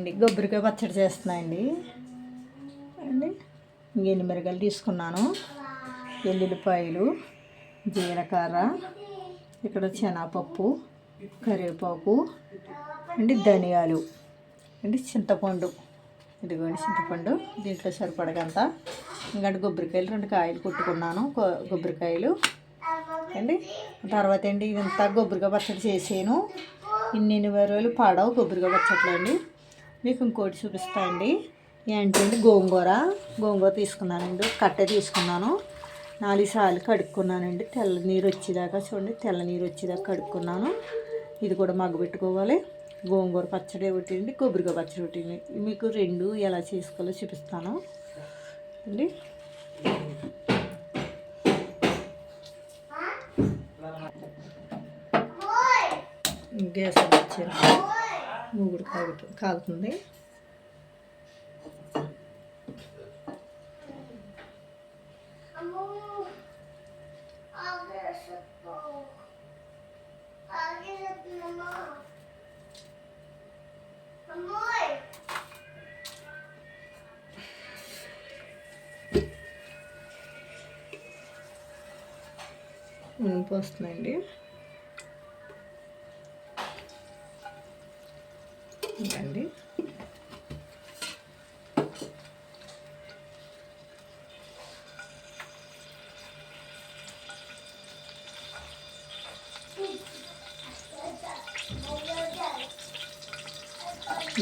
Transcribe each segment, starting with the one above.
అండి కొబ్బరికాయ పచ్చడి చేస్తున్నాయండి అండి. ఎండుమిరగాయలు తీసుకున్నాను, ఎల్లుల్లిపాయలు, జీలకర్ర, ఇక్కడ శనగపప్పు, కరివేపాకు అండి, ధనియాలు అండి, చింతపండు. ఇదిగోండి చింతపండు, దీంట్లో సరిపడగంత. ఇంకా కొబ్బరికాయలు 2 కాయలు కొట్టుకున్నాను, కొబ్బరికాయలు అండి. తర్వాత అండి ఇదంతా కొబ్బరికాయ పచ్చడి చేసాను. ఇన్ని రోజులు పాడవు కొబ్బరికాయ పచ్చట్లు అండి. మీకు ఇంకోటి చూపిస్తా అండి. ఏంటంటే గోంగూర తీసుకున్నానండి, కట్టె తీసుకున్నాను. 4 సార్లు కడుక్కున్నానండి, తెల్ల నీరు వచ్చేదాకా. చూడండి, తెల్ల నీరు వచ్చేదాకా కడుక్కున్నాను. ఇది కూడా మగ్గబెట్టుకోవాలి. గోంగూర పచ్చడి ఒకటి అండి, కొబ్బరికాయ పచ్చడి ఒకటి. మీకు 2 ఎలా చేసుకోవాలో చూపిస్తాను అండి. గ్యాస్ వచ్చాను, మూగుడు కాగుతుంది. పోస్తున్నాయండి. ఇంకండి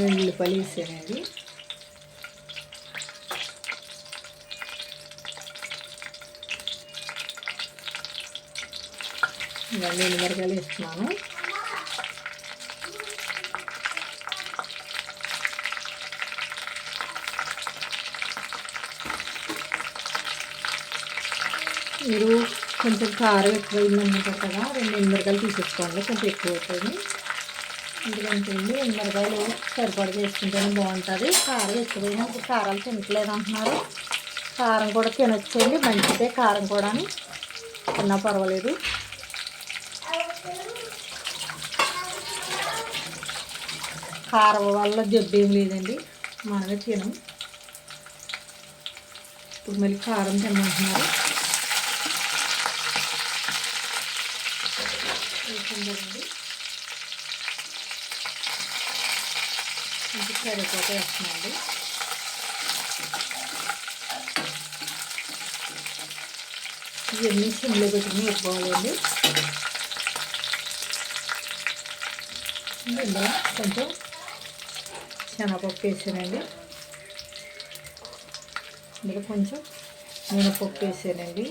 ఉల్లిపాయలు వేసానండి. ఇవన్నీ ఎండుమిరగాయలు వేస్తున్నాను. మీరు కొంచెం కారం ఎక్కువ అయిందనుకుంటారు కదా, 2 ఎండుమిరగాయలు తీసేసుకోండి, కొంచెం ఎక్కువ అవుతుంది. ఎందుకంటే ఎండుమిరగాయలు సరిపడ చేసుకుంటేనే బాగుంటుంది. కారం ఎక్కువైనా కారాలు తినట్లేదు అంటున్నారు. కారం కూడా తినొచ్చండి, మంచిదే. కారం కూడా తిన్నా పర్వాలేదు. కారం వల్ల జబ్బు ఏం లేదండి, మనమే తినం. ఇప్పుడు మళ్ళీ కారం తినమంటున్నారు. వేసిందండి, ఇంకా కరివేపాకు వేస్తున్నాండి. ఇవన్నీ సిమ్లో పెట్టుకుని వేసుకోవాలండి. ఇందులో కొంచెం శనగపప్పు వేసానండి, ఇందులో కొంచెం మినపప్పు వేసానండి.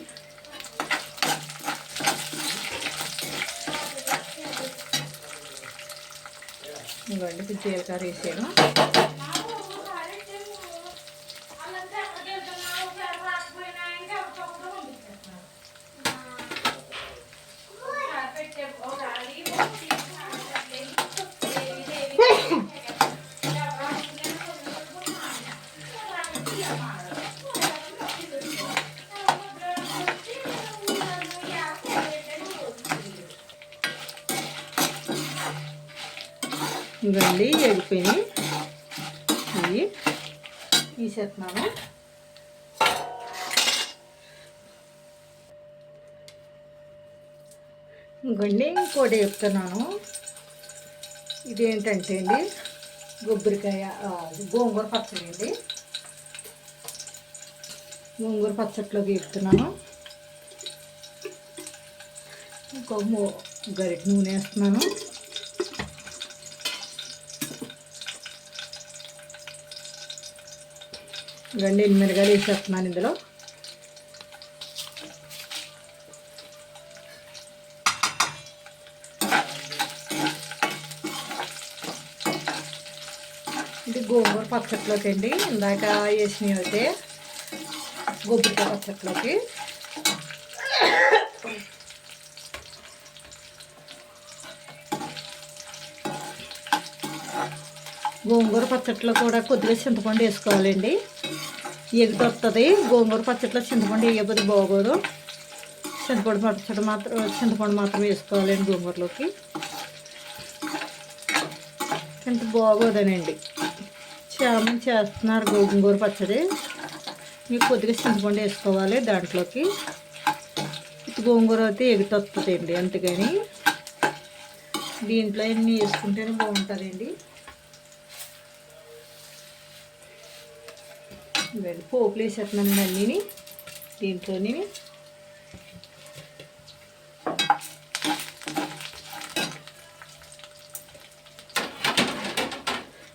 ఇవ్వండి జీలకర్ర వేసాను. ఇవన్నీ ఎగిపోయినాయి, ఇవి తీసేస్తున్నాను. ఇంకొండి ఇంకోటి చెప్తున్నాను. ఇదేంటంటే అండి గోంగూర పచ్చడి అండి. గోంగూర పచ్చట్లోకి చెప్తున్నాను. ఇంకో గరిటె నూనె వేస్తున్నాను. ఇవన్నీ ఎండుమిరగాయలు వేసేస్తున్నాను ఇందులో. ఇది గోంగూర పచ్చట్లోకి అండి, ఇందాక వేసినవి అయితే కొబ్బరికాయ పచ్చట్లోకి. గోంగూర పచ్చట్లో కూడా కొద్దిగా చింతపండు వేసుకోవాలండి, ఎగురు వస్తుంది. గోంగూర పచ్చట్లో చింతపండు వేయబోదు బాగోదు. చింతపండు మాత్రం వేసుకోవాలండి గోంగూరలోకి, అంటే బాగోదనండి. చామని చేస్తున్నారు గోంగూర పచ్చడి. మీకు కొద్దిగా చింతపండు వేసుకోవాలి దాంట్లోకి. గోంగూర అయితే ఎగుతొస్తుందండి, అందుకని దీంట్లో అన్నీ వేసుకుంటేనే బాగుంటుందండి. పోపులు వేసేస్తున్నాను అన్నీని దీంట్లోని.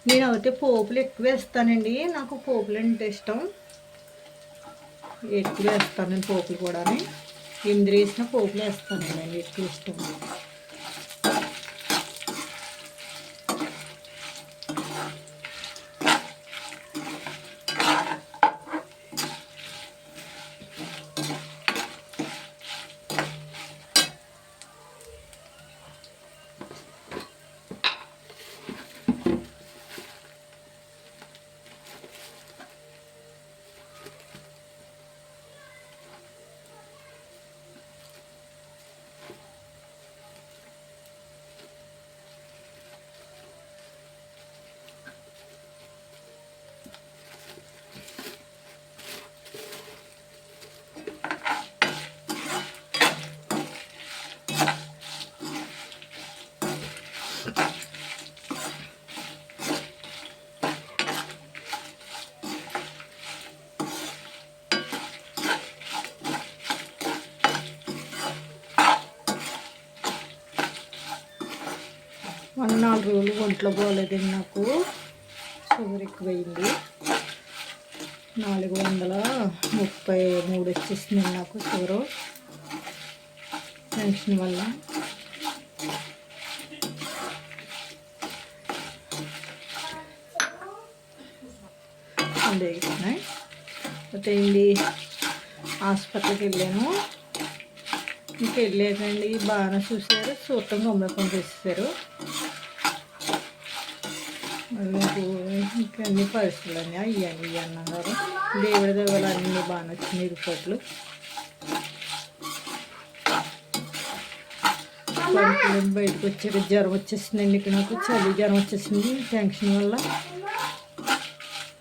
నేను అయితే పోపులు ఎక్కువ వేస్తానండి, నాకు పోపులు అంటే ఇష్టం, ఎక్కువ వేస్తాను నేను పోపులు కూడా. ఎందుకు వేసిన పోపులు వేస్తానండి, నేను ఎక్కువ ఇష్టం. మొన్న 4 రోజులు ఒంట్లో పోలేదండి, నాకు షుగర్ ఎక్కువైంది. 433 వచ్చేసింది నాకు షుగరు, టెన్షన్ వల్ల. అయితే హాస్పిటల్కి వెళ్ళాను. ఇంక వెళ్ళాకండి బాగానే చూసారు, చూడటం గమ్మకం చేసేసారు. నాకు ఇంకా అన్ని పరిస్థితులు అన్నీ అన్నారు. దేవుడి దగ్గర అన్నీ బాగానే వచ్చినాయి రిపోర్ట్లు. పడుకుని బయటకు వచ్చాక జ్వరం వచ్చేసిందండి, ఇక్కడ నాకు చలి జ్వరం వచ్చేసింది. టెన్షన్ వల్ల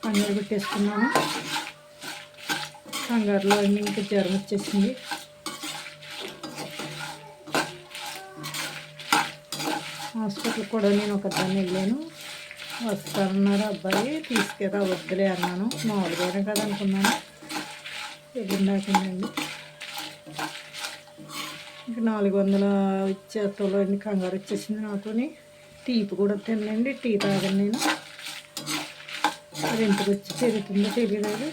కంగారు పెట్టేసుకున్నాను, కంగారులో అన్నీ ఇంకా జ్వరం వచ్చేసింది. హాస్పిటల్ కూడా నేను ఒకదాన్ని వెళ్ళాను. వస్తానన్నారు అబ్బాయి, తీసుకెళ్ళా, వద్దులే అన్నాను. మామూలుగానే కదా అనుకున్నాను. వెళ్ళిందాకండి ఇంకా 400 ఇచ్చేతలో అన్ని కంగారు వచ్చేసింది నాతోని. టీపు కూడా తినండి, టీ తాగను నేను. అది ఇంటికి వచ్చి జరుగుతుందో తెలియలేదు.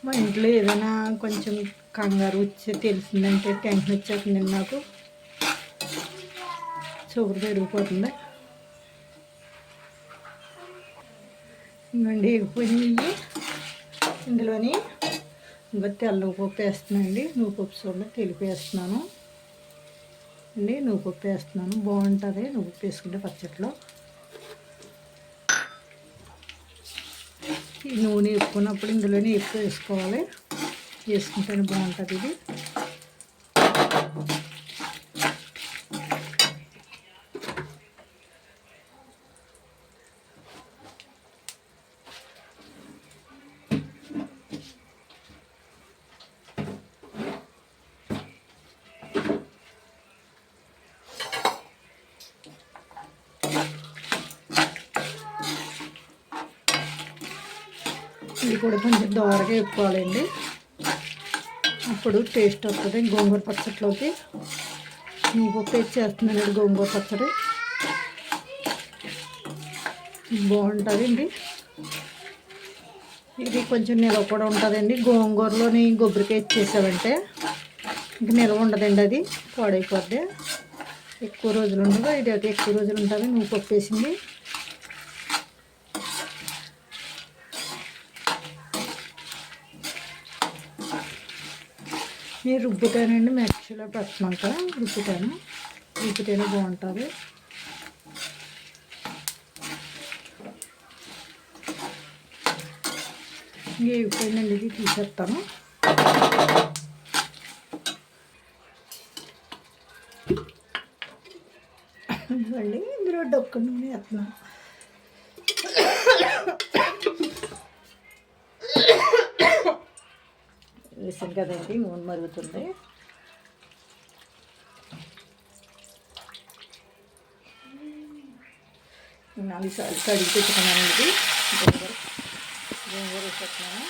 మా ఇంట్లో ఏదైనా కొంచెం కంగారు వచ్చి తెలిసిందంటే టెన్షన్ వచ్చేస్తుంది నాకు, షుగర్ పెరిగిపోతుంది. ఇంకండి ఎగిపోయినాయి. ఇందులోని ఇంకా తెల్ల నువ్వుపప్పు వేస్తున్నానండి. నువ్వుపప్పు చూడండి తెలిపేస్తున్నాను అండి. నువ్వుపప్పు వేస్తున్నాను, బాగుంటుంది నువ్వుపప్పు వేసుకుంటే పచ్చట్లో. ఈ నూనె వేసుకున్నప్పుడు ఇందులోనే ఎక్కువ వేసుకోవాలి, వేసుకుంటేనే బాగుంటుంది ఇది. ఇది కూడా కొంచెం దోరగా వేసుకోవాలండి, అప్పుడు టేస్ట్ వస్తుంది గోంగూర పచ్చట్లోకి. నువ్వుపప్పు వేసి చేస్తున్నానండి గోంగూర పచ్చడి, బాగుంటుందండి. ఇది కొంచెం నిల్వ కూడా ఉంటుందండి. గోంగూరలోని కొబ్బరికాయ ఇచ్చేసామంటే ఇంక నిల్వ ఉండదండి, అది పాడైపోద్ది. ఎక్కువ రోజులు ఉండదు, ఇది అయితే ఎక్కువ రోజులు ఉంటుంది నువ్వుపప్పు వేసింది. నేను రుబ్బుతానండి, మిక్సీలో పెట్టినాక రుబ్బుతేనే బాగుంటుంది. వేగిపోయిందండి, ఇది తీసేస్తాను. ఇవ్వండి ఇందులో డొక్క నూనె వేస్తున్నాను. వేసాను కదండి, నూనె మరుగుతుంది. నాలుగు సార్లు కడిగి పెట్టుకున్నానండి. గోంగూర వేసేస్తున్నాను.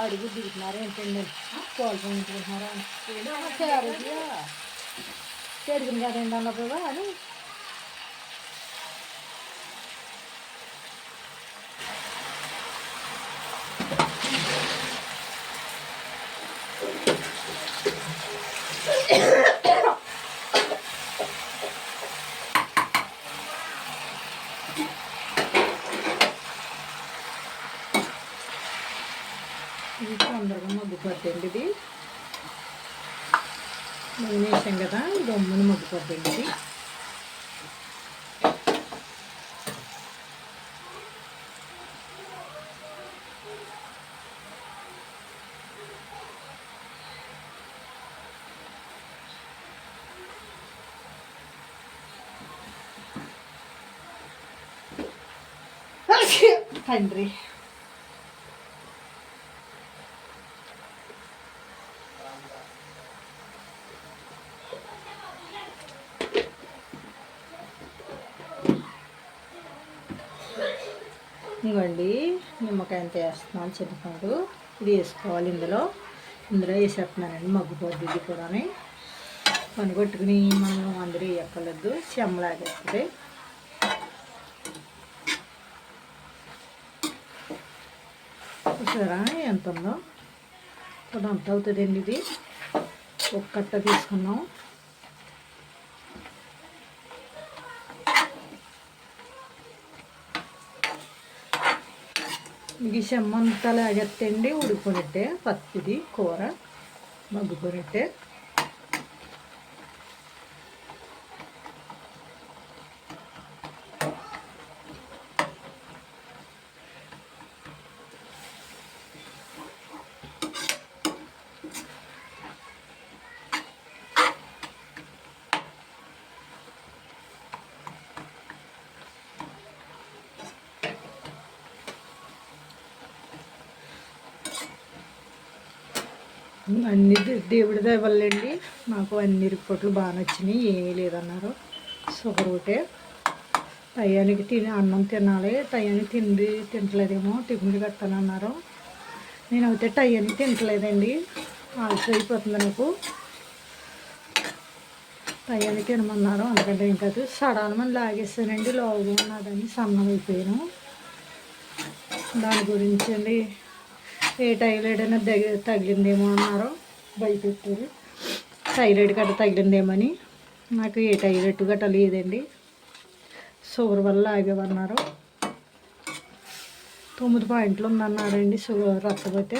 అడుగు దిగుతున్నారా ఏంటండి? పాలు పండుకుంటున్నారా? చెడుగుని కదండి అన్నప్పుడు అని ఇది తొందరగా మగ్గిపోద్దండి. ఇది నూనె వేసాం కదా, గమ్ముని మగ్గిపోద్దండి. ఇది తండ్రి ఇవ్వండి. నిమ్మకాయ అంత వేస్తున్నాను, చింతపండు ఇది వేసుకోవాలి. ఇందులో వేసేస్తున్నానండి. మగ్గిపోద్ది ఇది కూడా. పని కొట్టుకుని మనం అందరూ వేయక్కర్లేదు, చెమ్మలాగేస్తుంది. చూసారా ఎంత ఉందో? కూడా అంత అవుతుందండి. ఇది ఒక కట్ట తీసుకున్నాం. ఇది చెమ్మంతా లాగెత్తండి, ఉడిపోనట్టే. పచ్చిది కూర మగ్గిపోనట్టే. అన్ని దేవుడి దయవల్లండి నాకు అన్ని రిపోర్ట్లు బాగా నచ్చినాయి. ఏమీ లేదన్నారు. షుగర్ ఒకటే. టయానికి అన్నం తినాలి. టయానికి తింటలేదేమో, టిఫిన్లు కట్టాలన్నారు. నేను అయితే టయానికి తింటలేదండి. ఆలస్యం అయిపోతుంది నాకు. టయానికి తినమన్నారు. అందుకంటే ఇంకా సడాలని లాగేసానండి. లోగా ఉన్నదని సన్నం అయిపోయాను. దాని గురించి అండి ఏ టైరాయిడ్ అయినా తగిలిందేమో అన్నారు. భయపెట్టారు. థైరాయిడ్ గట్ట తగిలిందేమని. నాకు ఏ టైరాయిడ్ గట్ట లేదండి. షుగర్ వల్ల ఆగేవన్నారు. 9 పాయింట్లు ఉందన్నారండి షుగర్. రక్తపోతే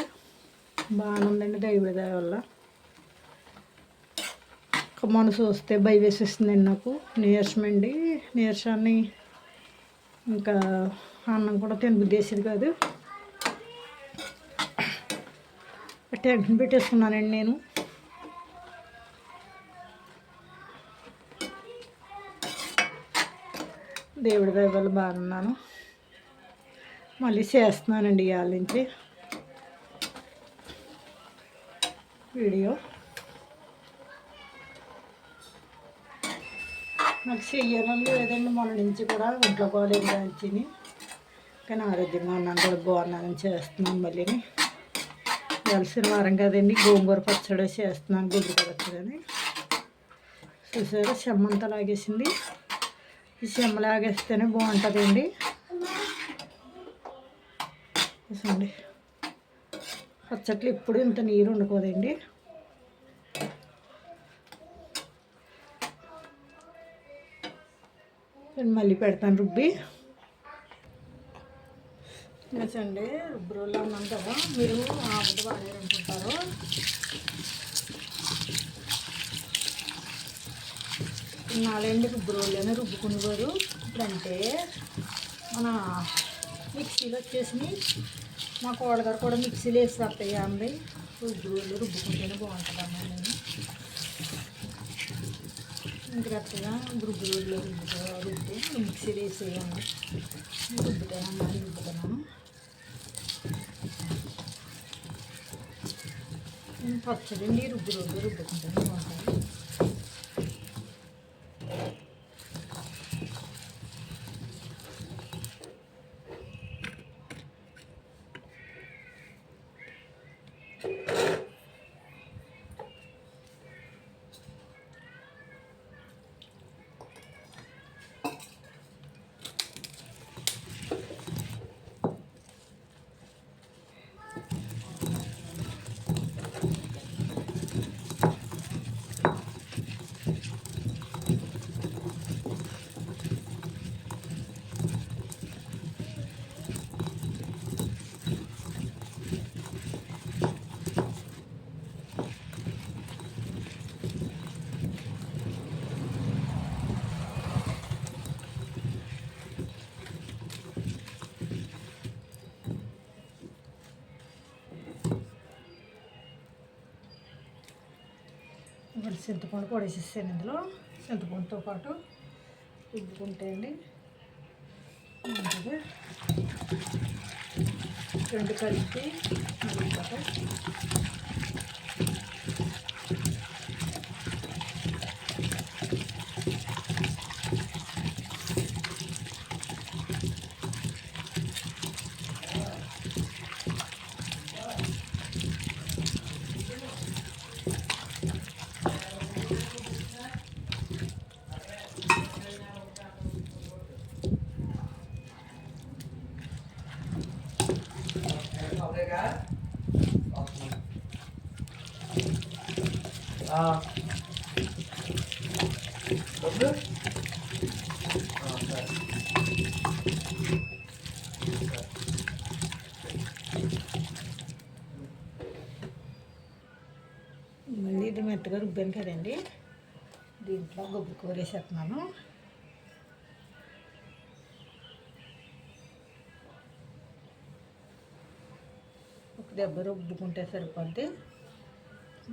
బాగానే ఉందండి దేవుడి దయ వల్ల. మన చూస్తే భయం వేసేస్తుందండి నాకు. నీరసమండి. నీరసాన్ని ఇంకా అన్నం కూడా తినబుద్ధి వేసేది కాదు. టెన్షన్ పెట్టేసుకున్నానండి నేను. దేవుడి దయ వల్ల బాగున్నాను. మళ్ళీ చేస్తున్నానండి ఇవాళ నుంచి వీడియో. నాకు చెయ్యాలని లేదండి. మొన్న నుంచి కూడా ఒంట్లో బాగాలేదు కాల్చిని, కానీ ఆరోగ్యంగా ఉన్నాను కూడా, బాగున్నానని చేస్తున్నాను. మళ్ళీ కలిసిన వారం కదండి, గోంగూర పచ్చడి చేస్తున్నాను. గొడ్డు పచ్చడి చూసారా, చెమ్మంతా లాగేసింది. ఈ చెమ్మ లాగేస్తేనే బాగుంటుందండి. చూసండి, పచ్చట్లు ఇప్పుడు ఇంత నీరు వండుకోదండి. మళ్ళీ పెడతాను రుబ్బి. అండి రుబ్బు రోజులు అన్నాను కదా, మీరు ఆవిడ వాడారనుకుంటారు. నాలుగండి రుబ్బు రోజులైనా రుబ్బుకునేవారు. ఇప్పుడంటే మన మిక్సీలో వచ్చేసి మా కోడగారు కూడా మిక్సీలో వేసి వస్తాయి అండి. రుబ్బుకుంటేనే బాగుంటుందమ్మా. నేను ఇంకరెక్ట్గా రుబ్బులు రుబ్బి మిక్సీలో వేసేయండి. రుబ్బుతానమ్మా, రుబ్బుతున్నాను. పచ్చడి రుబ్బుకుంటేనే బాగుంటుంది. ఇప్పుడు చింతపండు పొడేసేసాను. ఇందులో చింతపండుతో పాటు రుబ్బుకుంటే అండి మంచిగా రెండు కలిపి మరుగుతాయి. మళ్ళీ ఇది మెత్తగా రుబ్బాను కదండి, దీంట్లో గొబ్బు కూర వేసేస్తున్నాను. ఒక దెబ్బ రుబ్బుకుంటే సరిపోద్ది,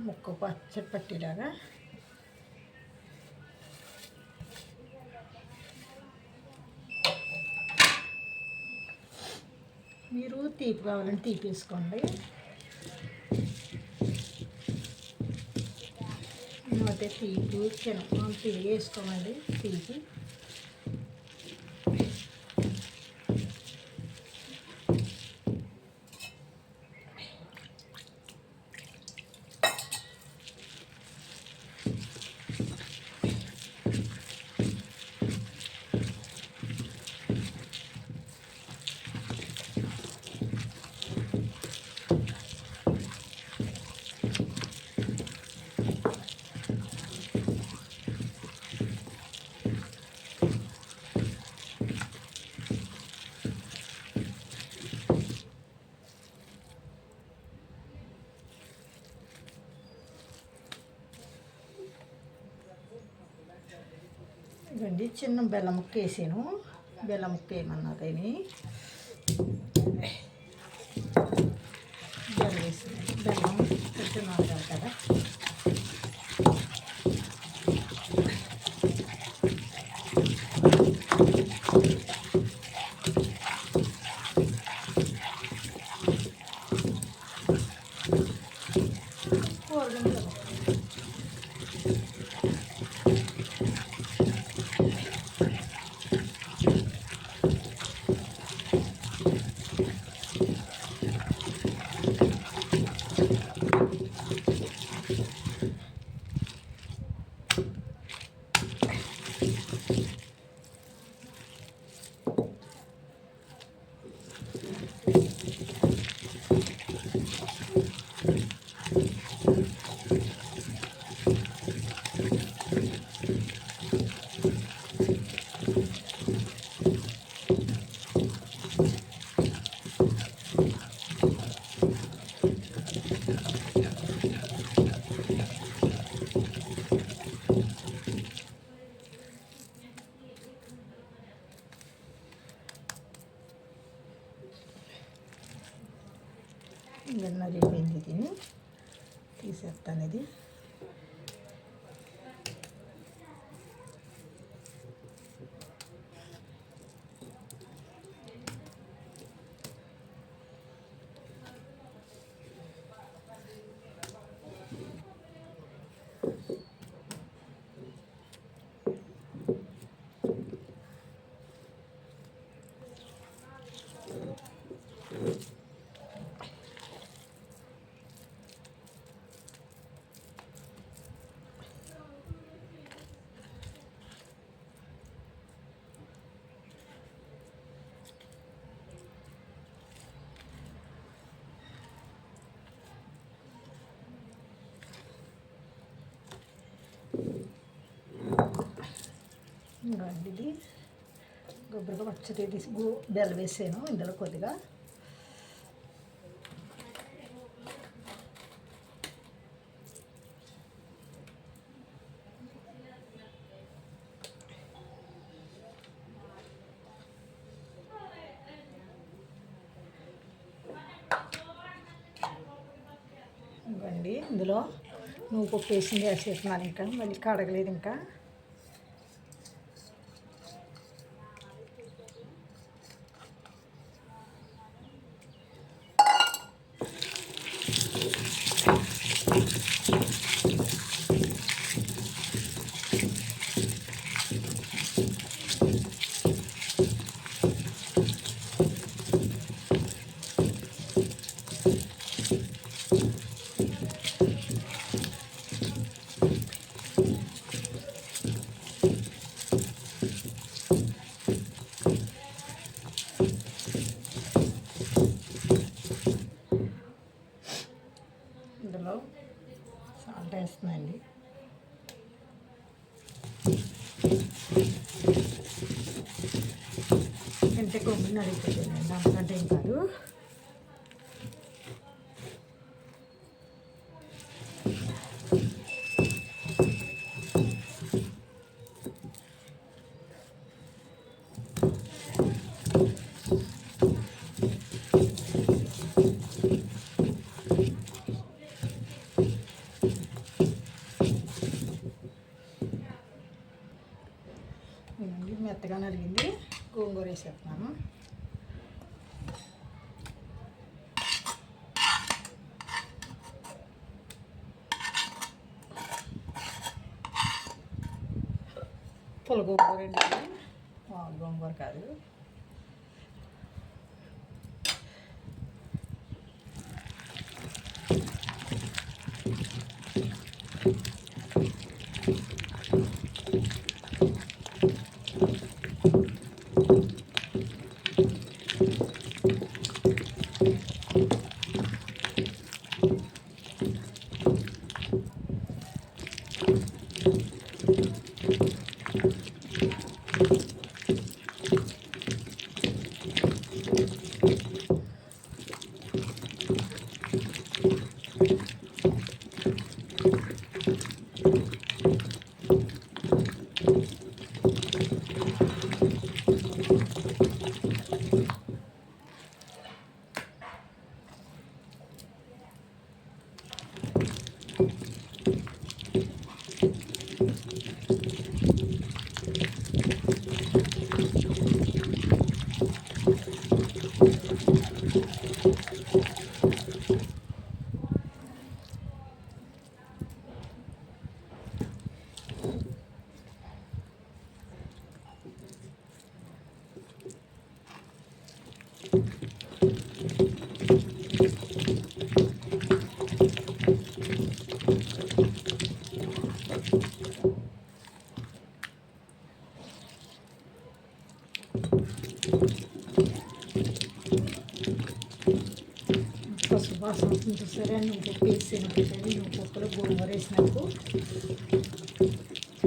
ముక్క పచ్చడి పట్టేలాగా. మీరు తీపి కావాలంటే తీపి వేసుకోండి. అయితే తీపి తిరిగి వేసుకోమండి. తీపి ఇవ్వండి. చిన్న బెల్లం ముక్క వేసాను. బెల్లం ముక్క వేయమన్నది. బెల్లం వేసాను. బెల్లం పెట్టున్నాను కదా. గిన్నె అయిపోయింది, తిని తీసేస్తాను ఇది. ఇది కొబ్బరిగా పచ్చడి తీసి బెల్లం వేసాను ఇందులో కొద్దిగా. ఇవ్వండి, ఇందులో నువ్వు పప్పు వేసింది వేసేస్తున్నాను. ఇంకా మళ్ళీ కడగలేదు ఇంకా. ఇందులో సాల్ట్ వేస్తున్నాయండి. అంటే కొబ్బరి నడిపోతుందండి, అంతకంటే ఏం కాదు. మెత్తగా నలిగింది, గోంగూర వేసేస్తున్నాను. పుల్ల గోంగూర అండి, గోంగూర కాదు. వాసన వస్తుంది సరే, నువ్వు పప్పు వేసినప్పుడు నువ్వు పప్పులో గోంగూర వేసినప్పుడు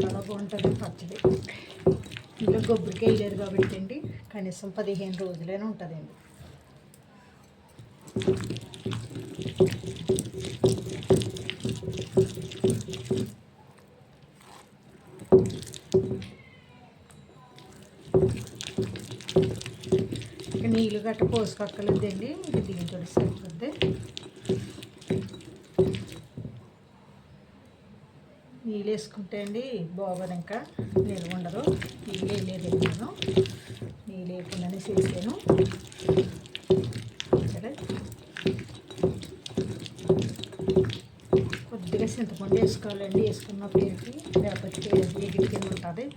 చాలా బాగుంటుంది పచ్చడి. ఇందులో కొబ్బరికాయ వేయలేదు కాబట్టి అండి, కనీసం 15 రోజులైనా ఉంటుందండి. నీళ్ళు గట్ట పోసుకోక్కర్లేదండి, ఇంక దీంతో సరిపోద్ది. నీళ్ళు వేసుకుంటే అండి బాగోదు, ఇంకా నిల్వ ఉండదు. నీళ్ళు వేయలేదు నేను, నీళ్ళు వేయకుండానే చేసాను. సరే, కొద్దిగా చింతపండు వేసుకోవాలండి. వేసుకున్న పేరుకి లేకపోతే ఎగిరి కింద ఉంటుంది.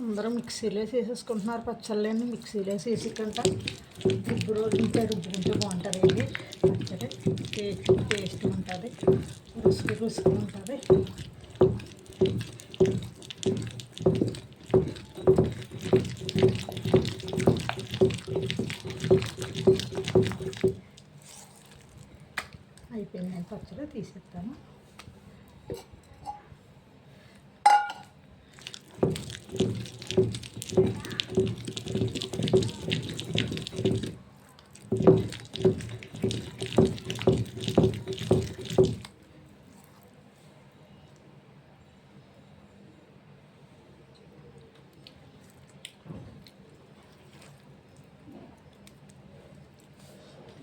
అందరూ మిక్సీలో చేసేసుకుంటున్నారు పచ్చళ్ళని. మిక్సీలో చేసి కంట రుబ్బుకుంటే బాగుంటుందండి పచ్చడి. టేస్ట్ ఉంటుంది, రుసుకు ఉంటుంది. అయిపోయింది పచ్చడి, తీసేస్తాను.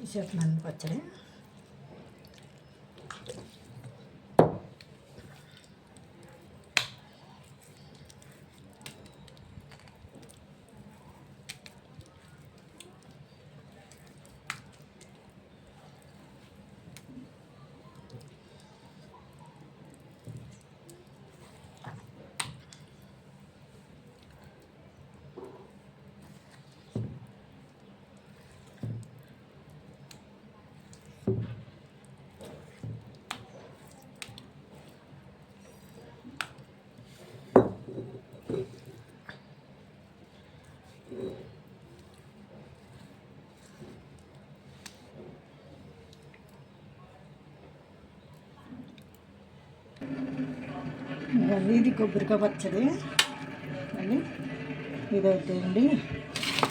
తీసేస్తున్నాను పచ్చడి. ఇది కొబ్బరికాయ పచ్చడి అని. ఇదైతే అండి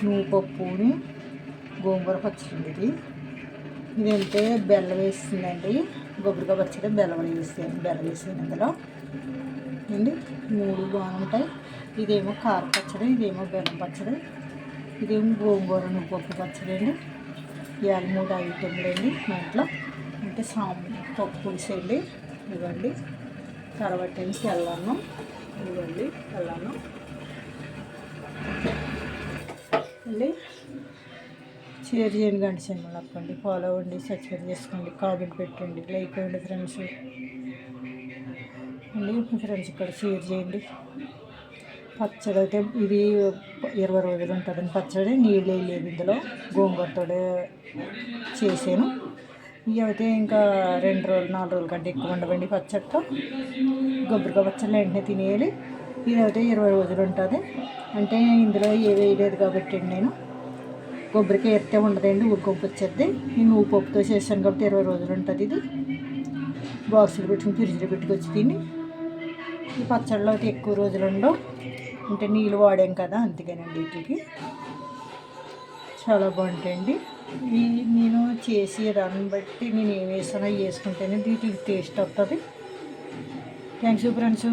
నువ్వు పప్పుని గోంగూర పచ్చడి. ఇదంటే బెల్లం వేస్తుందండి. కొబ్బరికాయ పచ్చడి బెల్లం వేసాను అందులో అండి. 3 బాగుంటాయి. ఇదేమో కార పచ్చడి, ఇదేమో బెల్లం పచ్చడి, ఇదేమో గోంగూర నువ్వు పప్పు పచ్చడి అండి. ఇవాళ 3 ఐటెంలు అండి మా ఇంట్లో. అంటే పప్పు పులుసు అండి. ఇవ్వండి తర్వాత తెల్లన్నం. ఇవ్వండి తెల్లన్నం అండి. షేర్ చేయండి, గంట సింబల్ నొక్కండి, ఫాలో అవ్వండి, సబ్స్క్రైబ్ చేసుకోండి, కామెంట్ పెట్టండి, లైక్ అవ్వండి ఫ్రెండ్స్ అండి. మీ ఫ్రెండ్స్ ఇక్కడ షేర్ చేయండి. పచ్చడి అయితే ఇది 20 రోజులు ఉంటుందండి పచ్చడి. నీళ్ళు వేయలేదు ఇందులో, గోంగూరతో చేసాను. ఇవి అయితే ఇంకా 2 రోజులు 4 రోజుల కంటే ఎక్కువ ఉండవండి పచ్చడితో. కొబ్బరికాయ పచ్చడి వెంటనే తినేయాలి. ఇది అయితే 20 రోజులు ఉంటుంది. అంటే ఇందులో ఏ వేయలేదు కాబట్టి నేను కొబ్బరికాయ ఎత్తే ఉండదండి, ఊరుకొప్పు వచ్చేది. నేను నువ్వు పప్పుతో చేశాను కాబట్టి 20 రోజులు ఉంటుంది. ఇది బాక్సులు పెట్టుకుని ఫ్రిడ్జ్లో పెట్టుకొచ్చి తిని. ఈ పచ్చడిలో అయితే ఎక్కువ రోజులు ఉండవు, అంటే నీళ్ళు వాడాం కదా అందుకేనండి. వీటికి చాలా బాగుంటాయండి. నేను చేసి దాన్ని బట్టి నేను ఏం వేసానో వేసుకుంటేనే వీటికి టేస్ట్ వస్తుంది. Thanks friends.